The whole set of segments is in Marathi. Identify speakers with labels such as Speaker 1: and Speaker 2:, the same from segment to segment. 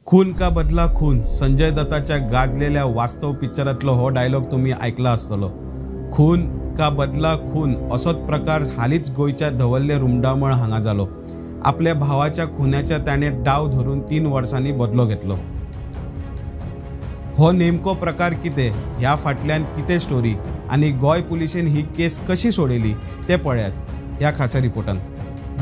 Speaker 1: खून का बदला खून संजय दत्ताच्या गाजलेल्या वास्तव पिक्चरातलो हो डायलॉग तुम्ही ऐकला असतलो। खून का बदला खून असोच प्रकार हालीच गोयच्या धवल्ले रुमडामळ हांगा जालो। आपल्या भावाच्या खुन्याच्या त्याने डाव धरून 3 वर्षांनी बदलो घेतलो। हो नेमको प्रकार कितें, ह्या फाटल्यान कितें स्टोरी आणि गोय पुलिशेन ही केस कशी सोडयली ते पळयात ह्या खासा रिपोर्टान।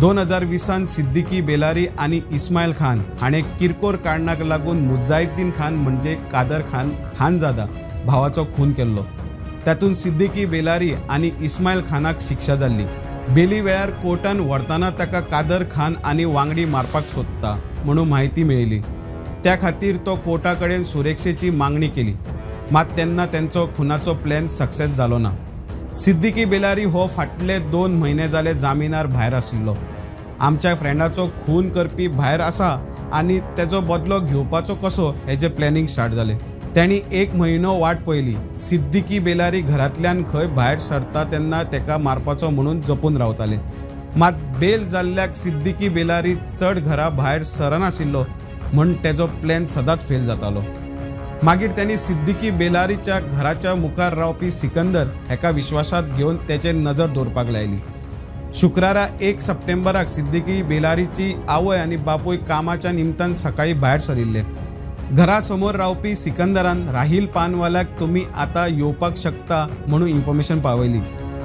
Speaker 1: 2020 सिद्दीकी बेलारी आणि इस्माईल खान हाणे किरकोळ कारणाक लागून मुजाहिद्दीन खान म्हणजे कादर खान खानजादा भावाचो खून केल्लो। त्यातून सिद्दीकी बेलारी आणि इस्माईल खानाक शिक्षा जाल्ली। बेली वेळार कोर्टान व्हरताना ताका कादर खान आणि वांगडी मारपाक सोदता म्हणून माहिती मेळिल्ली। त्या खातीर तो कोर्टा कडेन सुरक्षेची मागणी केली, मात तेन्ना त्यांचो खुनाचो प्लॅन सक्सेस जालो ना। सिद्दीकी बेलारी हो फाटले 2 महिने जाले जामिनार भायर आशिल्लो। आमच्या फ्रेंडाचो खून करपी भायर आसा आणि तेजो बदलो घेवपाचो कसो हेजे प्लॅनिंग स्टार्ट जाले। त्यांनी 1 म्हयनो वाट पयली। सिद्दीकी बेलारी घरांतल्यान खंय भायर सरता तेन्ना तेका मारपाचो म्हणून जपून रावताले, मात बेल जाल्ल्याक सिद्दीकी बेलारी चड घरा भायर सरनाशिल्लो म्हण तेजो प्लॅन सदांच फेल जातालो। मागीर त्यांनी सिद्दीकी बेलारीच्या घराच्या मुखार रावपी सिकंदर हेका विश्वासात घेवन तेचे नजर दवरपाक लायली। शुक्रारा 1 सप्टेंबराक सिद्दीकी बेलारीची आवय आणि बापूय कामाच्या निमतान सकाळी भायर सरिल्ले। घरासमोर रावपी सिकंदरान राहील पानवाल्याक तुम्ही आता येवपाक शकता म्हणून इन्फॉर्मेशन पावयली।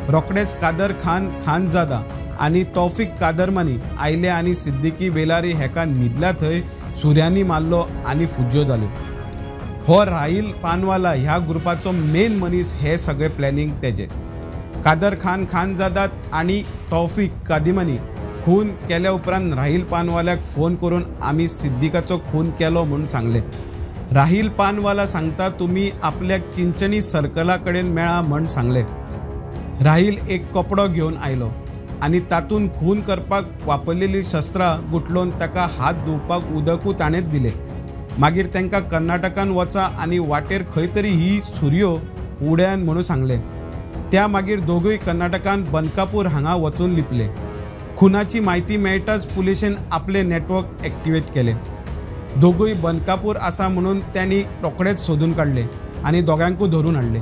Speaker 1: रोखडेच कादर खान खानजादा आणि तौफिक कादरमानी आयले आणि सिद्दीकी बेलारी हेका न्हिदल्या थंय सुर्यांनी मारलो आणि फुज्यो जाल्यो। हो राहील पानवाला ह्या ग्रुपाचो मेन मनीस हे सगळे प्लॅनिंग तेजे। कादर खान खानजादात आणि तौफिक कादिमानी खून केल्या उपरांत राहील पानवाल्याक फोन करून आम्ही सिद्दीकाचो खून केलो म्हणून सांगले। राहील पानवाला सांगता तुम्ही आपल्याक चिंचणी सर्कला कडेन मेळा म्हण सांगले। राहील एक कपडो घेवन आयलो आणि तातून खून करपाक वापरलेली शस्त्रां गुठलोवन ताका हात धुवपाक उदकू ताणेच दिले। मागीर तांकां कर्नाटकान वचा आणि वाटेर खंय तरी ही सुर्यो उड्यान म्हणून सांगले। त्या मागीर दोगूय कर्नाटकान बनकापूर हांगा वचून लिपले। खुनाची माहिती मेळटाच पुलिशेन आपले नेटवर्क एक्टिवेट केले। दोगूय बनकापूर आसा म्हणून त्यांनी रोखडेच सोदून काढले आणि दोगांकू धरून हाडले।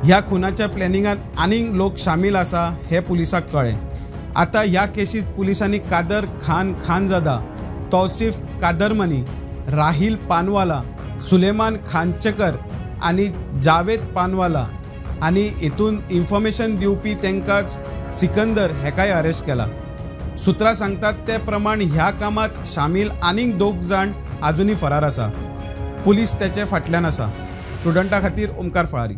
Speaker 1: ह्या खुनाच्या प्लॅनिंगात आनीक लोक शामील आसा हे पुलिसाक कळ्ळे। आता ह्या केसीत पुलिसांनी कादर खान खानजादा, तौसिफ कादरमानी, राहील पानवाला, सुलेमान खानचेकर आणि जावेद पानवाला आणि हितून इन्फॉर्मेशन दिवपी तेंकां सिकंदर हेकाय अरेस्ट केला। सुत्रां सांगतात ते प्रमाण ह्या कामात शामील आनीक 2 जाण अजूनही फरार आसा। पुलीस त्याचे फाटल्यान आसा। स्टुडंटा खातीर ओमकार फळारी।